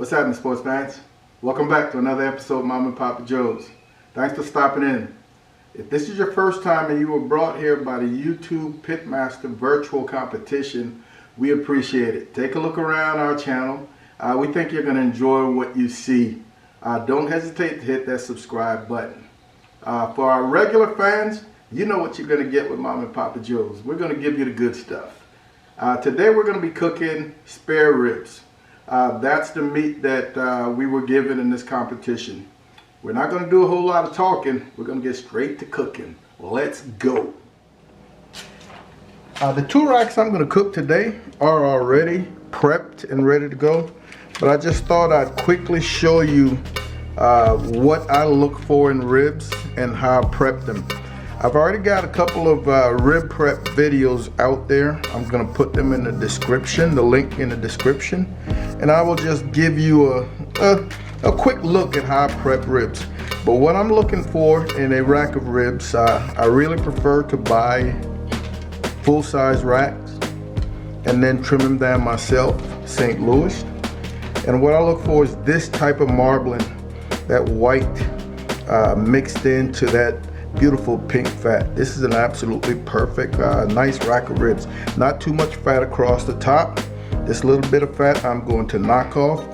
What's happening, sports fans? Welcome back to another episode of Mom and Papa Joe's. Thanks for stopping in. If this is your first time and you were brought here by the YouTube Pitmaster virtual competition, we appreciate it. Take a look around our channel. We think you're going to enjoy what you see. Don't hesitate to hit that subscribe button. For our regular fans, you know what you're going to get with Mom and Papa Joe's. We're going to give you the good stuff. Today we're going to be cooking spare ribs. That's the meat that we were given in this competition. We're not going to do a whole lot of talking. We're going to get straight to cooking. Let's go. The 2 racks I'm going to cook today are already prepped and ready to go. But I just thought I'd quickly show you what I look for in ribs and how I prep them. I've already got a couple of rib prep videos out there. I'm going to put them in the description, the link in the description. And I will just give you a quick look at how I prep ribs. But what I'm looking for in a rack of ribs, I really prefer to buy full-size racks and then trim them down myself, St. Louis. And what I look for is this type of marbling, that white mixed into that beautiful pink fat. This is an absolutely perfect, nice rack of ribs. Not too much fat across the top. This little bit of fat I'm going to knock off.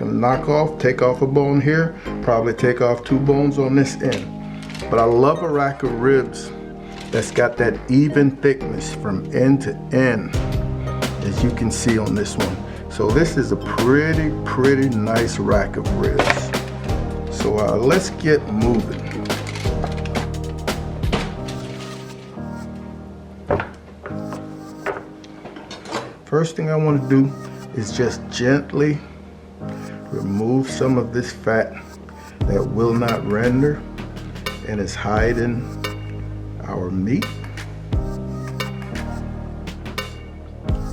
Take off a bone here, probably take off 2 bones on this end. But I love a rack of ribs that's got that even thickness from end to end, as you can see on this one. So this is a pretty nice rack of ribs. So let's get moving. First thing I want to do is just gently remove some of this fat that will not render and is hiding our meat.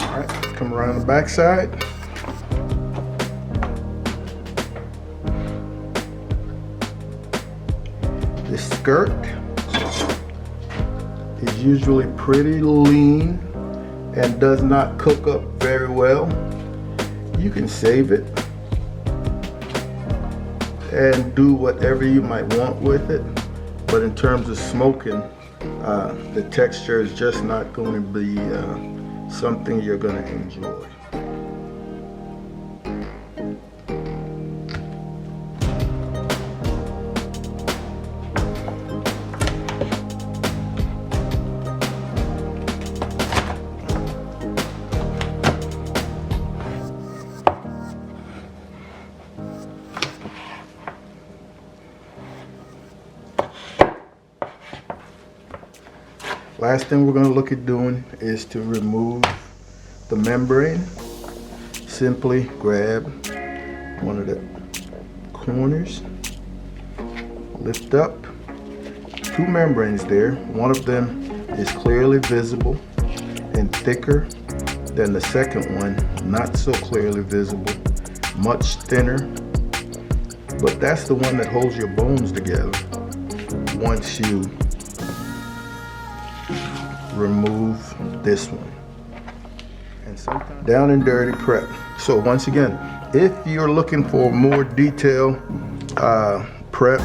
All right, come around the back side. This skirt is usually pretty lean and does not cook up very well. You can save it and do whatever you might want with it, but in terms of smoking, the texture is just not going to be something you're going to enjoy. Last thing we're going to look at doing is to remove the membrane. Simply grab one of the corners, lift up. 2 membranes there. One of them is clearly visible and thicker than the second one, not so clearly visible, much thinner. But that's the one that holds your bones together once you remove this one. And sometimes down and dirty prep. So once again, if you're looking for more detailed prep,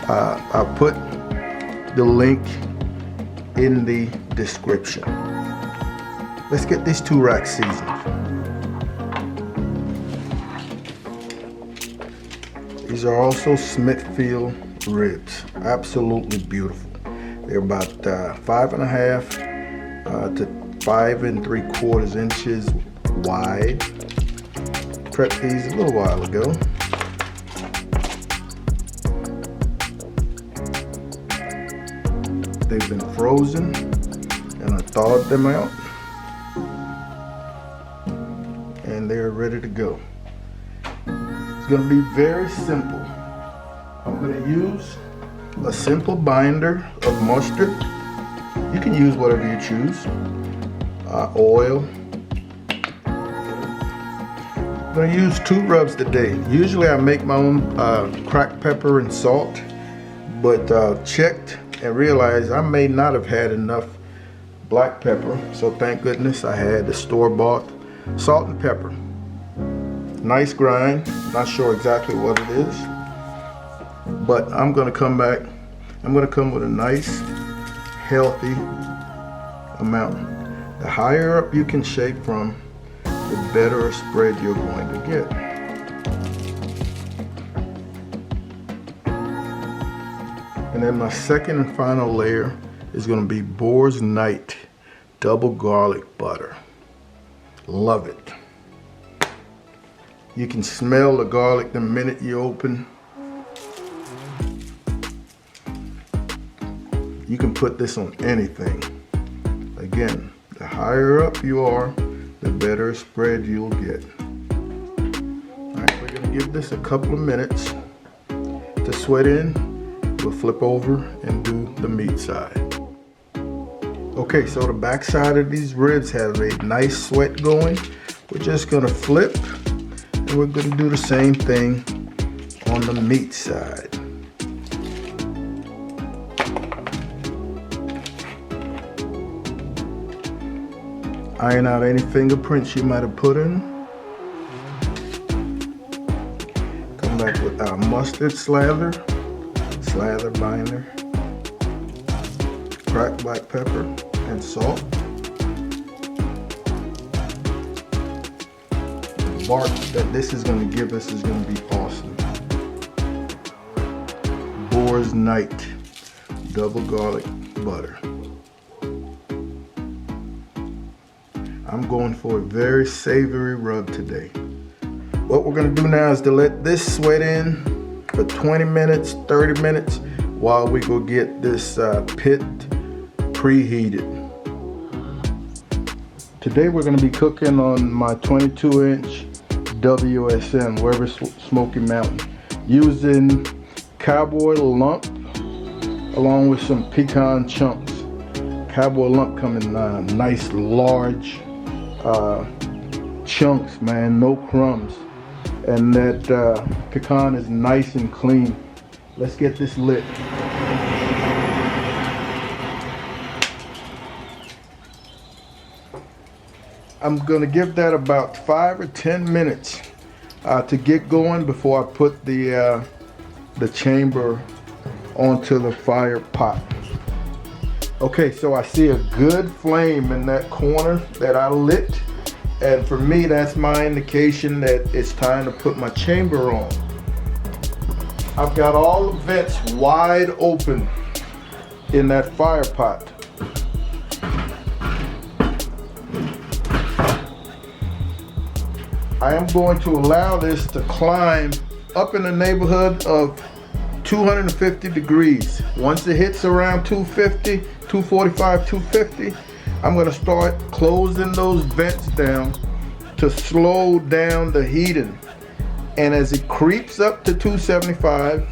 I'll put the link in the description. Let's get these 2 racks seasoned. These are also Smithfield ribs. Absolutely beautiful. They're about 5.5 to 5 3/4 inches wide. Prepped these a little while ago. They've been frozen and I thawed them out and they're ready to go. It's going to be very simple. I'm going to use a simple binder of mustard. You can use whatever you choose. Oil. I'm going to use 2 rubs today. Usually I make my own cracked pepper and salt, but checked and realized I may not have had enough black pepper, so thank goodness I had the store-bought salt and pepper. Nice grind. Not sure exactly what it is, but I'm gonna come back. I'm gonna come with a nice, healthy amount. The higher up you can shake from, the better a spread you're going to get. And then my second and final layer is going to be Boar's Night double garlic butter. Love it. You can smell the garlic the minute you open. You can put this on anything. Again, the higher up you are, the better spread you'll get. Alright, we're going to give this a couple of minutes to sweat in. We'll flip over and do the meat side. Okay, so the back side of these ribs have a nice sweat going. We're just going to flip and we're going to do the same thing on the meat side. Iron out any fingerprints you might have put in. Come back with our mustard slather binder, cracked black pepper and salt. The bark that this is going to give us is going to be awesome. Boar's Night double garlic butter. I'm going for a very savory rub today. What we're going to do now is to let this sweat in for 20 minutes, 30 minutes while we go get this pit preheated. Today we're going to be cooking on my 22-inch WSM, Weber Smoky Mountain, using cowboy lump along with some pecan chunks. Cowboy lump come in nice large chunks, man, no crumbs. And that pecan is nice and clean. Let's get this lit. I'm gonna give that about 5 or 10 minutes to get going before I put the chamber onto the fire pot. Okay, so I see a good flame in that corner that I lit. And for me, that's my indication that it's time to put my chamber on. I've got all the vents wide open in that fire pot. I am going to allow this to climb up in the neighborhood of 250 degrees. Once it hits around 250, 245, 250, I'm going to start closing those vents down to slow down the heating. And as it creeps up to 275,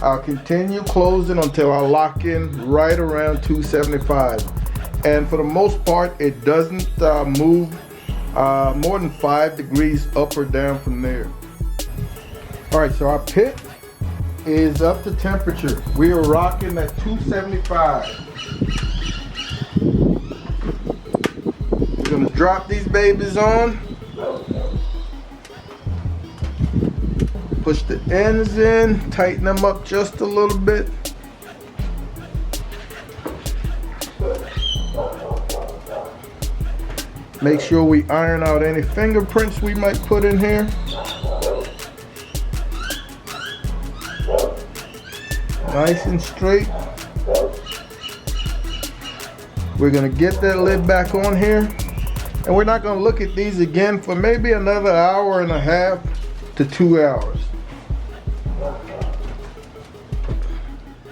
I'll continue closing until I lock in right around 275. And for the most part, it doesn't move more than 5 degrees up or down from there. All right, so our pit is up to temperature. We are rocking at 275. We're gonna drop these babies on. Push the ends in, tighten them up just a little bit. Make sure we iron out any fingerprints we might put in here. Nice and straight. We're gonna get that lid back on here. And we're not gonna look at these again for maybe another hour and a half to 2 hours.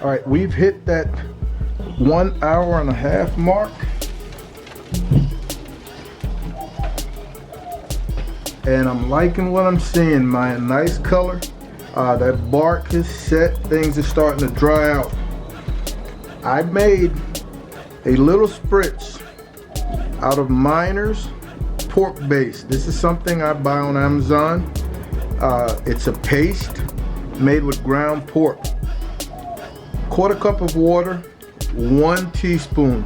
All right, we've hit that 1 hour and a half mark. And I'm liking what I'm seeing, man. Nice color. That bark is set. Things are starting to dry out. I made a little spritz out of Miner's pork base. This is something I buy on Amazon. It's a paste made with ground pork. 1/4 cup of water, 1 teaspoon.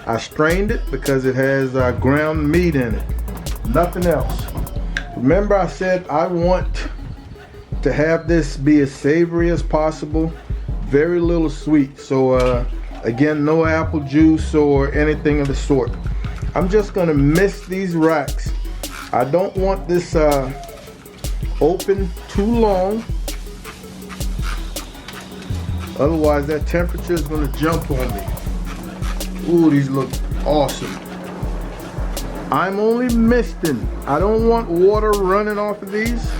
I strained it because it has ground meat in it. Nothing else. Remember I said I want to have this be as savory as possible, very little sweet. So again, no apple juice or anything of the sort. I'm just gonna mist these racks. I don't want this open too long, otherwise that temperature is gonna jump on me. Ooh, these look awesome. I'm only misting. I don't want water running off of these,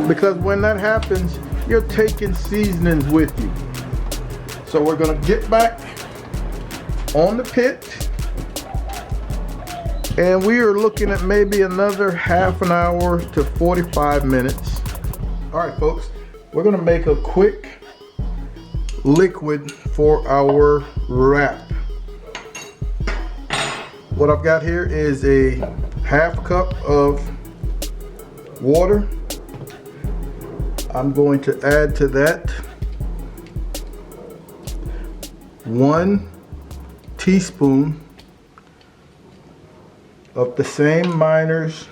because when that happens, you're taking seasonings with you. So we're gonna get back on the pit, and we are looking at maybe another half an hour to 45 minutes. All right, folks, we're gonna make a quick liquid for our wrap. What I've got here is a half cup of water. I'm going to add to that 1 teaspoon of the same Miner's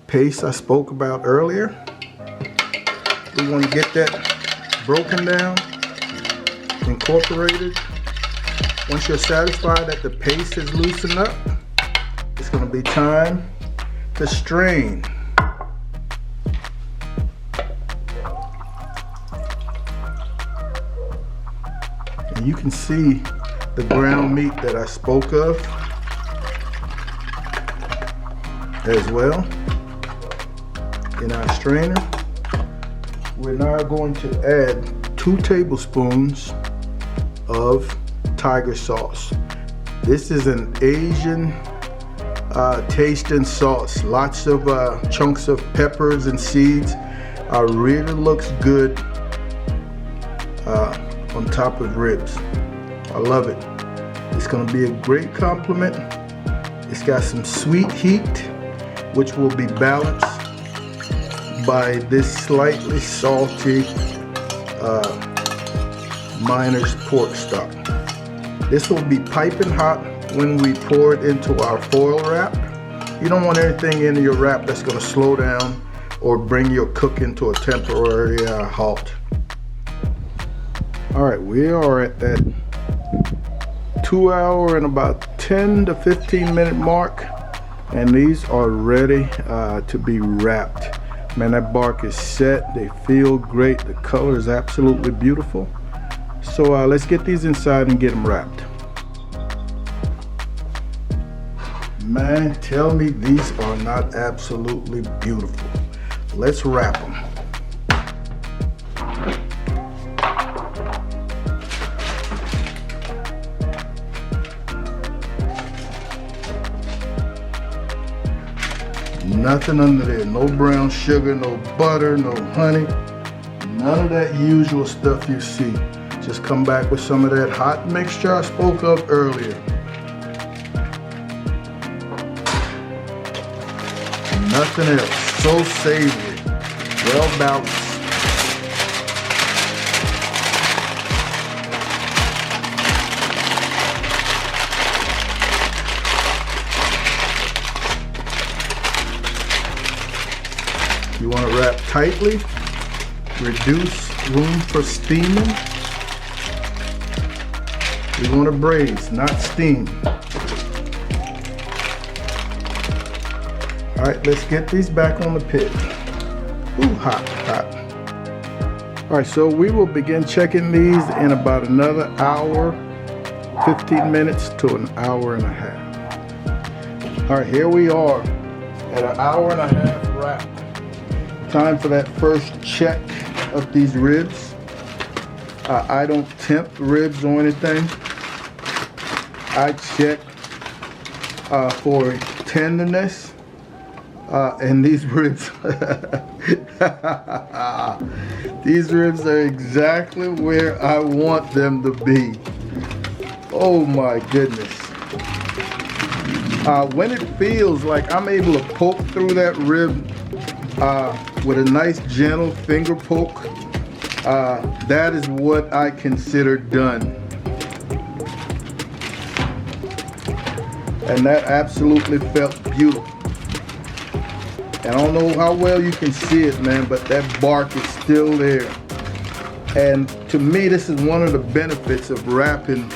paste I spoke about earlier. We want to get that broken down, incorporated. Once you're satisfied that the paste has loosened up, it's going to be time to strain. And you can see the ground meat that I spoke of as well in our strainer. We're now going to add 2 tablespoons of tiger sauce. This is an Asian tasting sauce. Lots of chunks of peppers and seeds. Really looks good on top of ribs. I love it. It's going to be a great complement. It's got some sweet heat, which will be balanced by this slightly salty Miner's pork stock. This will be piping hot when we pour it into our foil wrap. You don't want anything in your wrap that's going to slow down or bring your cooking to a temporary halt. All right, we are at that 2 hour and about 10 to 15 minute mark, and these are ready to be wrapped. Man, that bark is set. They feel great. The color is absolutely beautiful. So let's get these inside and get them wrapped. Man, tell me these are not absolutely beautiful. Let's wrap them. Nothing under there, no brown sugar, no butter, no honey, none of that usual stuff you see. Just come back with some of that hot mixture I spoke of earlier. Nothing else. So savory, well balanced. You want to wrap tightly, reduce room for steaming. We want to braise, not steam. All right, let's get these back on the pit. Ooh, hot, hot. All right, so we will begin checking these in about another hour, 15 minutes to an hour and a half. All right, here we are at an hour and a half wrap. Time for that first check of these ribs. I don't tempt ribs or anything. I check for tenderness, and these ribs, these ribs are exactly where I want them to be. Oh my goodness. When it feels like I'm able to poke through that rib with a nice gentle finger poke, that is what I consider done. And that absolutely felt beautiful. And I don't know how well you can see it, man, but that bark is still there. And to me, this is one of the benefits of wrapping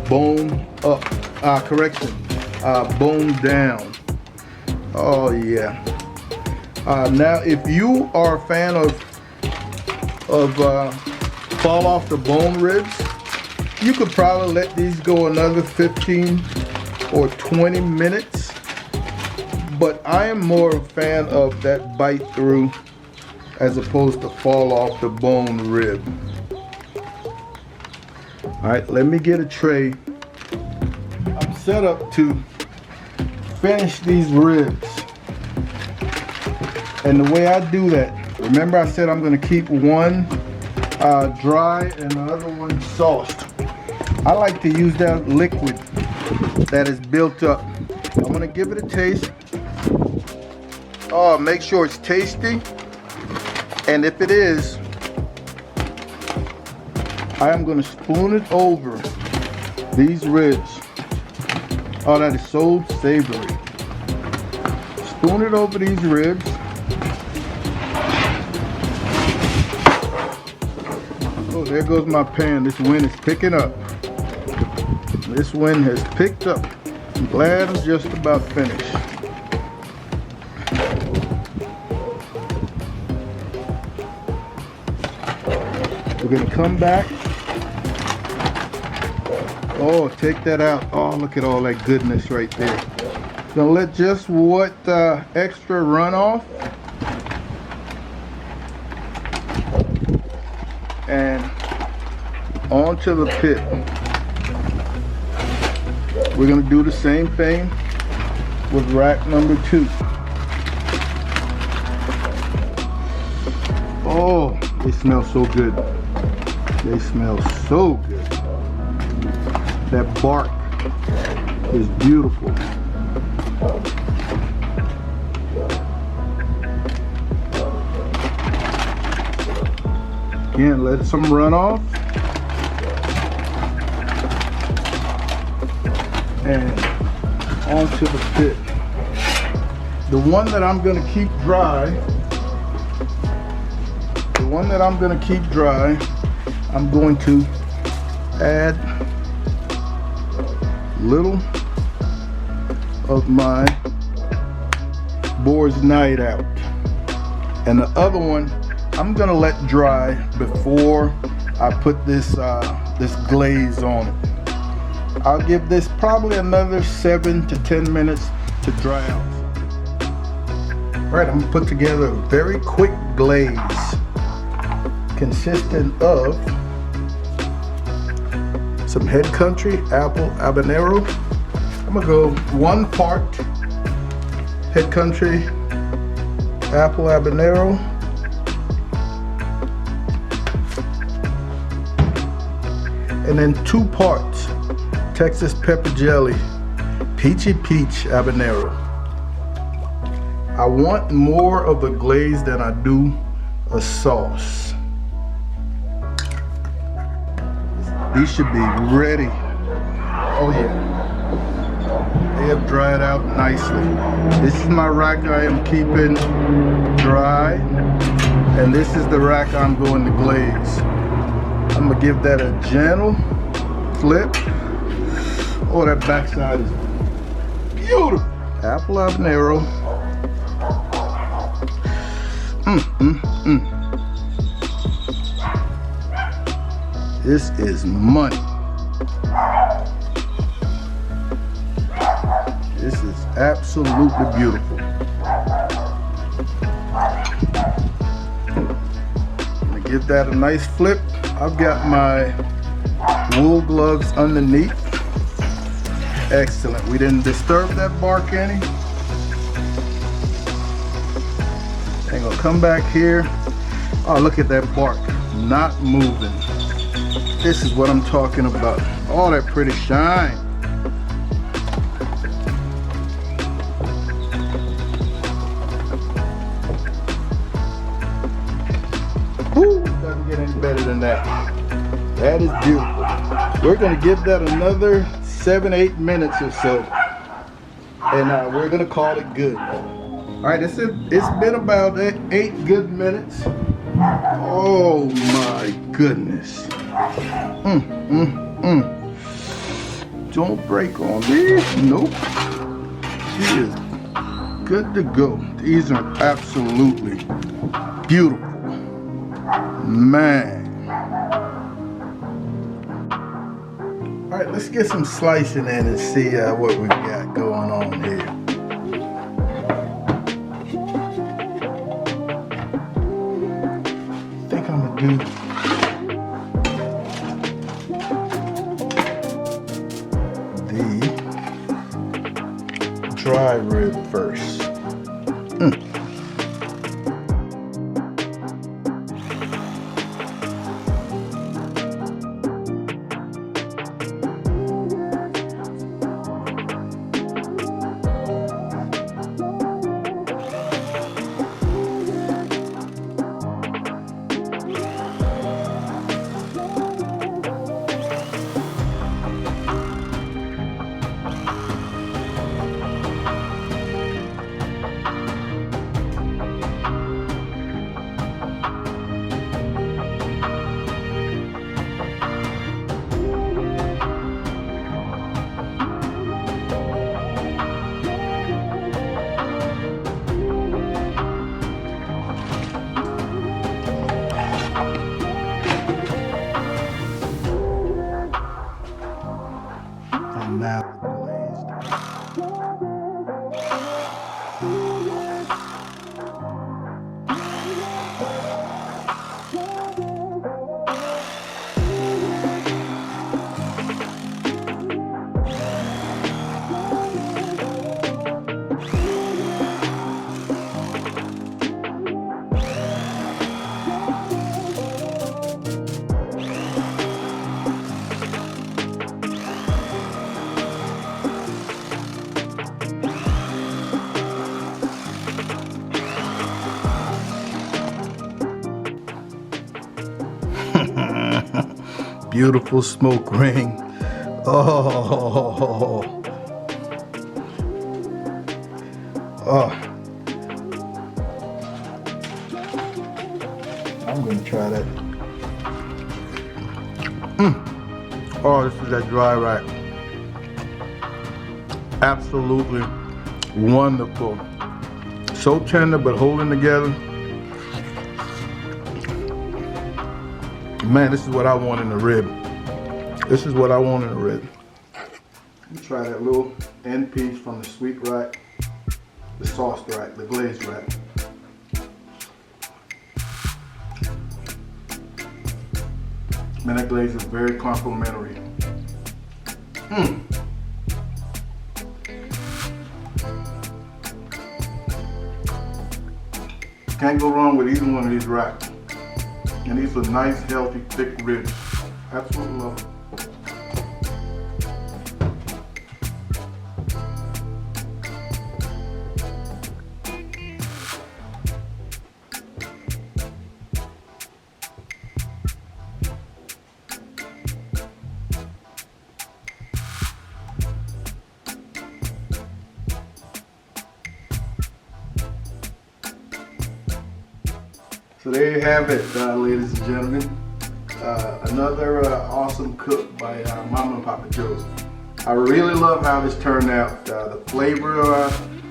bone up, bone down. Oh yeah. Now, if you are a fan of fall off the bone ribs, you could probably let these go another 15 or 20 minutes. But I am more a fan of that bite through as opposed to fall off the bone rib. All right, let me get a tray. I'm set up to finish these ribs. And the way I do that, remember I said I'm gonna keep one dry and the other one sauced. I like to use that liquid that is built up. I'm gonna give it a taste. Oh, make sure it's tasty. And if it is, I am gonna spoon it over these ribs. Oh, that is so savory. Spoon it over these ribs. Oh, there goes my pan. This wind is picking up. This wind has picked up. I'm glad I'm just about finished. We're gonna come back. Oh, take that out. Oh, look at all that goodness right there. Gonna let just what extra run off. And onto the pit. We're gonna do the same thing with rack number 2. Oh, they smell so good. They smell so good. That bark is beautiful. Again, let some run off. And onto the pit. The one that I'm gonna keep dry, I'm going to add little of my Boar's Night Out. And the other one, I'm gonna let dry before I put this glaze on it. I'll give this probably another 7 to 10 minutes to dry out. All right, I'm gonna put together a very quick glaze consisting of some Head Country apple habanero. I'm gonna go 1 part Head Country apple habanero, and then 2 parts Texas pepper jelly peachy peach habanero. I want more of a glaze than I do a sauce. These should be ready. Oh yeah. They have dried out nicely. This is my rack I am keeping dry. And this is the rack I'm going to glaze. I'm gonna give that a gentle flip. Oh, that backside is beautiful. Apple habanero. This is money. This is absolutely beautiful. I'm gonna give that a nice flip. I've got my wool gloves underneath. Excellent. We didn't disturb that bark any. I'm gonna come back here. Oh, look at that bark, not moving. This is what I'm talking about. All that pretty shine. Woo, doesn't get any better than that. That is beautiful. We're gonna give that another 7-8 minutes or so. And we're gonna call it good. All right, it's been about 8 good minutes. Oh my goodness. Don't break on me. Nope. She is good to go. These are absolutely beautiful. Man. All right, let's get some slicing in and see what we got going on here. I think I'm gonna do the dry rib first. And now glazed. Beautiful smoke ring. Oh. I'm gonna try that. Oh, this is that dry rack. Absolutely wonderful. So tender but holding together. Man, this is what I want in the rib. This is what I want in the rib. Let me try that little end piece from the sweet rack, the sauce rack, the glaze rack. Man, that glaze is very complimentary. Can't go wrong with either one of these racks. And these are nice, healthy, thick ribs. Absolutely love it. So there you have it, ladies and gentlemen. Another awesome cook by Mama and Papa Joe's. I really love how this turned out. The flavor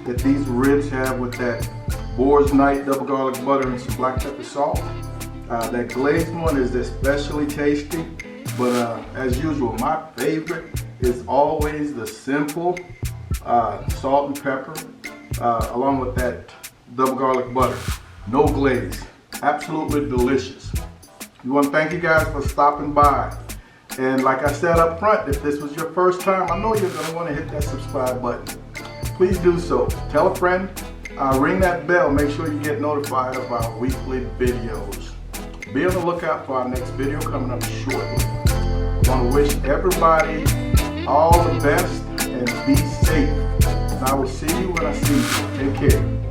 that these ribs have with that Boar's Night double garlic butter and some black pepper salt. That glazed one is especially tasty. But as usual, my favorite is always the simple salt and pepper along with that double garlic butter. No glaze. Absolutely delicious. We want to thank you guys for stopping by. And like I said up front, if this was your first time, I know you're going to want to hit that subscribe button. Please do so. Tell a friend. Ring that bell. Make sure you get notified of our weekly videos. Be on the lookout for our next video coming up shortly. I want to wish everybody all the best and be safe. And I will see you when I see you. Take care.